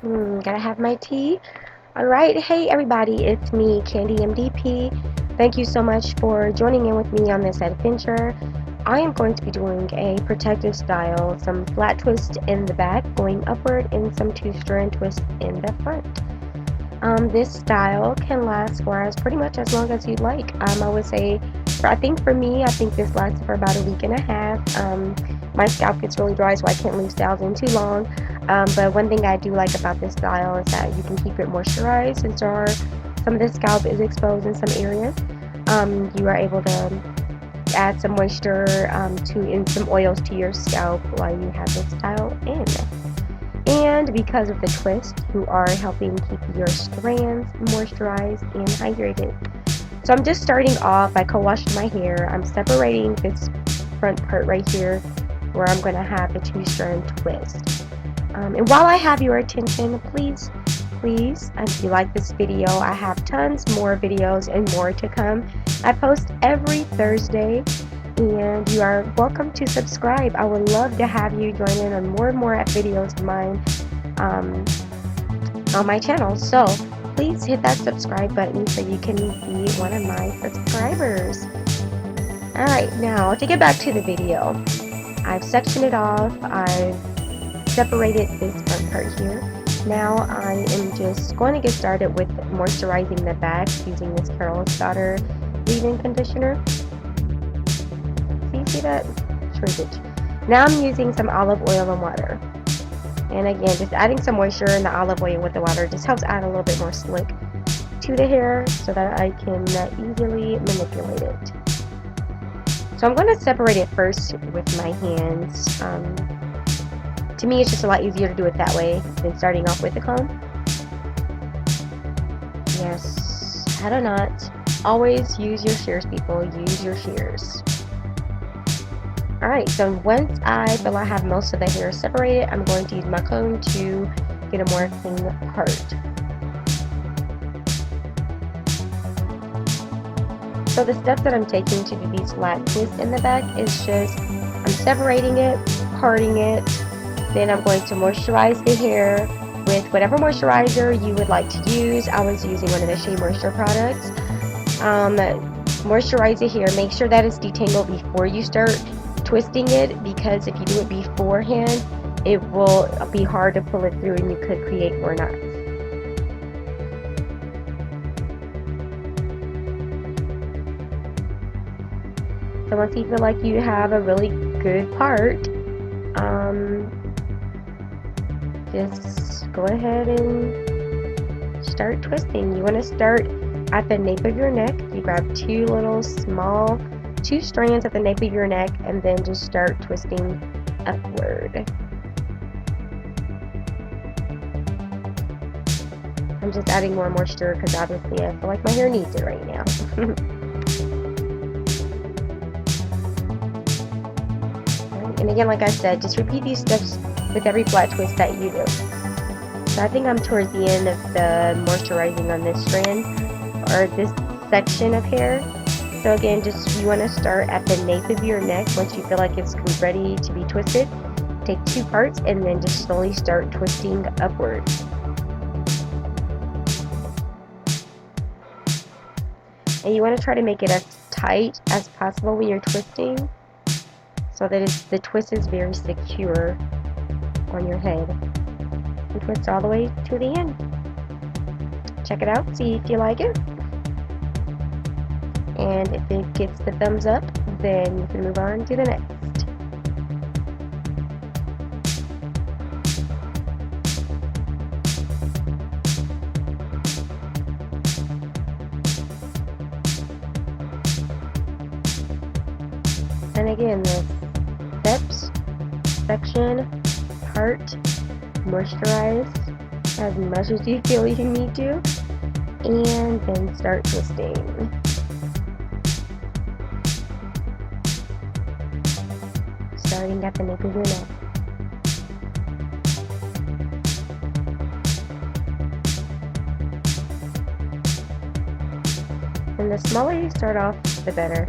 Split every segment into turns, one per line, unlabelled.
Gotta have my tea. Alright, hey everybody, it's me, Candy MDP. Thank you so much for joining in with me on this adventure. I am going to be doing a protective style, some flat twist in the back going upward and some two-strand twist in the front. This style can last for pretty much as long as you'd like. I would say, I think this lasts for about a week and a half. My scalp gets really dry, so I can't leave styles in too long. But one thing I do like about this style is that you can keep it moisturized, since some of the scalp is exposed in some areas. You are able to add some moisture and some oils to your scalp while you have this style in. And because of the twist, you are helping keep your strands moisturized and hydrated. So I'm just starting off. I co-washed my hair. I'm separating this front part right here where I'm going to have the two-strand twist. And while I have your attention, please, if you like this video, I have tons more videos and more to come. I post every Thursday, and you are welcome to subscribe. I would love to have you join in on more and more videos of mine on my channel. So please hit that subscribe button so you can be one of my subscribers. Alright, now to get back to the video, I've sectioned it off. I've separated this front part here. Now I am just going to get started with moisturizing the back using this Carol's Daughter leave-in conditioner. See that? Shrinkage. Now I'm using some olive oil and water. And again, just adding some moisture in the olive oil with the water just helps add a little bit more slick to the hair so that I can easily manipulate it. So I'm going to separate it first with my hands. To me, it's just a lot easier to do it that way than starting off with the comb. Yes, I do not. Always use your shears, people. Use your shears. Alright, so once I feel I have most of the hair separated, I'm going to use my comb to get a more clean part. So the steps that I'm taking to do these flat twists in the back is just, I'm separating it, parting it, then I'm going to moisturize the hair with whatever moisturizer you would like to use. I was using one of the Shea moisture products. Moisturize the hair, make sure that it's detangled before you start twisting it, because if you do it beforehand, it will be hard to pull it through and you could create more knots. So once you feel like you have a really good part, just go ahead and start twisting. You want to start at the nape of your neck. You grab two strands at the nape of your neck and then just start twisting upward. I'm just adding more moisture because obviously I feel like my hair needs it right now. And again, like I said, just repeat these steps with every flat twist that you do. So I think I'm towards the end of the moisturizing on this strand or this section of hair. So again, you want to start at the nape of your neck. Once you feel like it's ready to be twisted, take two parts and then just slowly start twisting upward. And you want to try to make it as tight as possible when you're twisting, so that the twist is very secure on your head. And twist all the way to the end. Check it out, see if you like it. And if it gets the thumbs up, then you can move on to the next. And again, the steps, section, part, moisturize as much as you feel you need to, and then start twisting. Starting at the nape of your neck. And the smaller you start off, the better.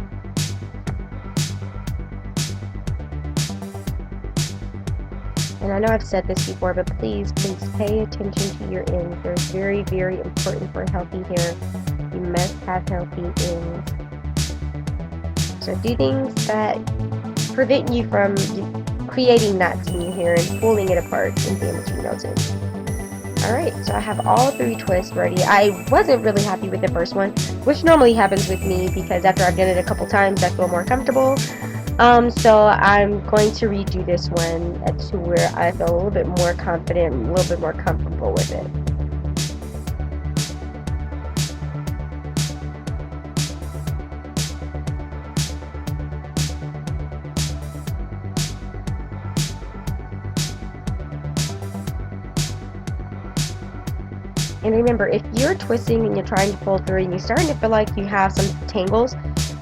And I know I've said this before, but please pay attention to your ends. They're very, very important for healthy hair. You must have healthy ends. So do things that prevent you from creating knots in your hair and pulling it apart and damaging those ends. Alright, so I have all 3 twists ready. I wasn't really happy with the first one, which normally happens with me because after I've done it a couple times I feel more comfortable. So I'm going to redo this one to where I feel a little bit more confident, a little bit more comfortable with it. And remember, if you're twisting and you're trying to pull through and you're starting to feel like you have some tangles,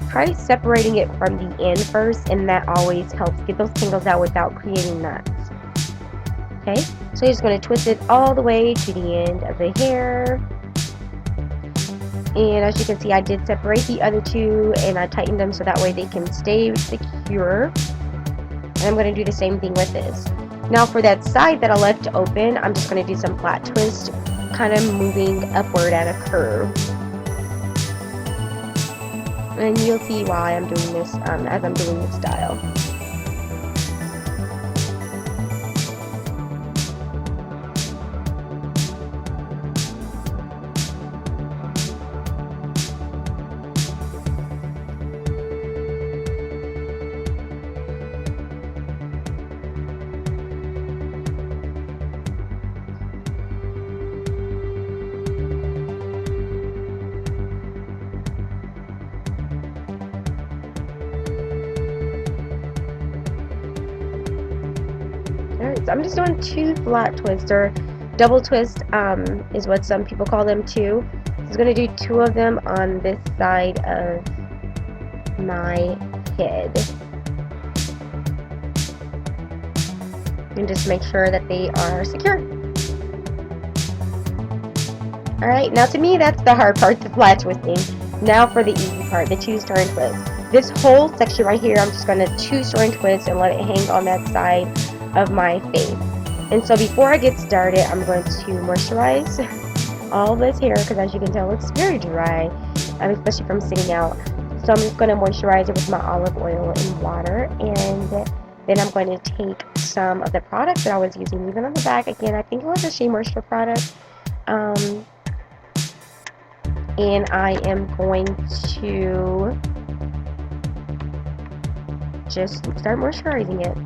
try separating it from the end first, and that always helps get those tangles out without creating knots. Okay, so you're just going to twist it all the way to the end of the hair. And as you can see, I did separate the other 2 and I tightened them so that way they can stay secure. And I'm going to do the same thing with this. Now for that side that I left open, I'm just going to do some flat twist, kind of moving upward at a curve. And you'll see why I'm doing this as I'm doing this style. Alright, so I'm just doing 2 flat twists, or double twist is what some people call them too. So I'm going to do 2 of them on this side of my head. And just make sure that they are secure. Alright, now to me that's the hard part, the flat twisting. Now for the easy part, the 2 strand twist. This whole section right here, I'm just going to 2 strand twist and let it hang on that side of my face. And so before I get started, I'm going to moisturize all this hair because as you can tell it's very dry, especially from sitting out. So I'm just going to moisturize it with my olive oil and water, and then I'm going to take some of the products that I was using. Even on the back, again, I think it was a Shea Moisture product, and I am going to just start moisturizing it.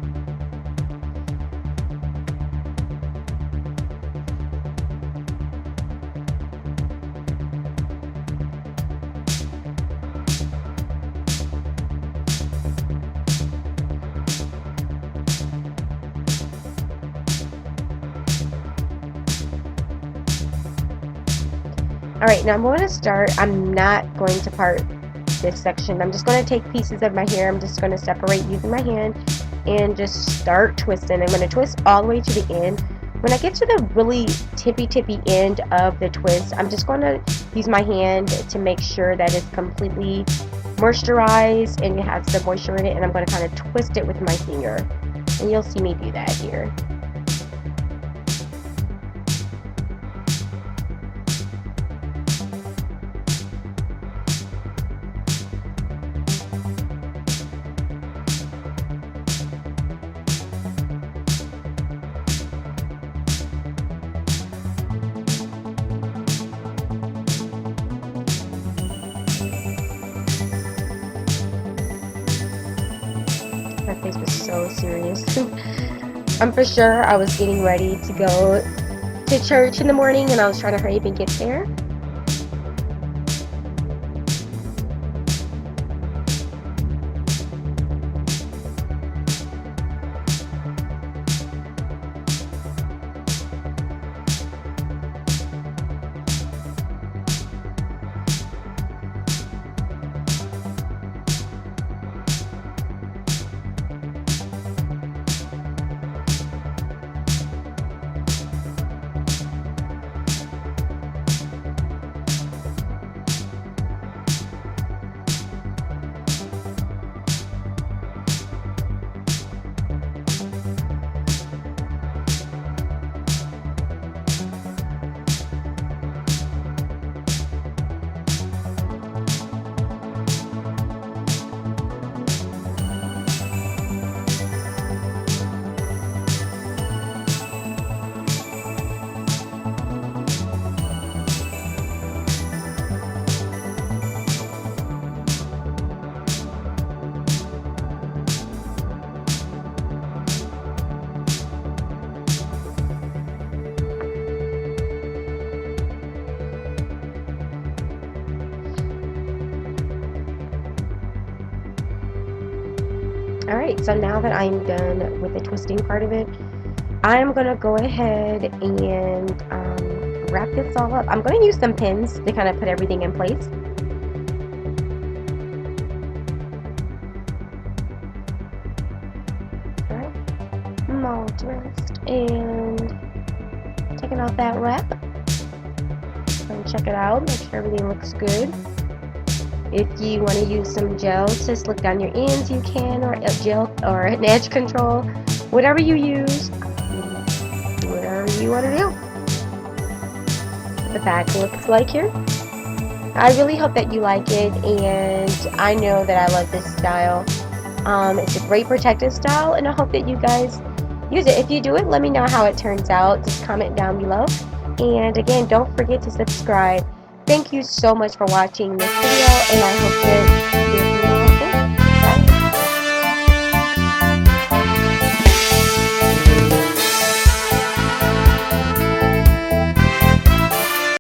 Alright, now I'm going to start. I'm not going to part this section. I'm just going to take pieces of my hair. I'm just going to separate using my hand and just start twisting. I'm going to twist all the way to the end. When I get to the really tippy end of the twist, I'm just going to use my hand to make sure that it's completely moisturized and it has the moisture in it, and I'm going to kind of twist it with my finger. And you'll see me do that here. My face was so serious. I'm for sure I was getting ready to go to church in the morning and I was trying to hurry up and get there. Alright, so now that I'm done with the twisting part of it, I'm going to go ahead and wrap this all up. I'm going to use some pins to kind of put everything in place. Alright, I'm all dressed and taking off that wrap. And check it out, make sure everything looks good. If you want to use some gel to slick down your ends, you can, or a gel or an edge control, whatever you use, whatever you want to do. The back looks like here. I really hope that you like it, and I know that I love this style. It's a great protective style, and I hope that you guys use it. If you do it, let me know how it turns out. Just comment down below. And again, don't forget to subscribe. Thank you so much for watching this video, and I hope that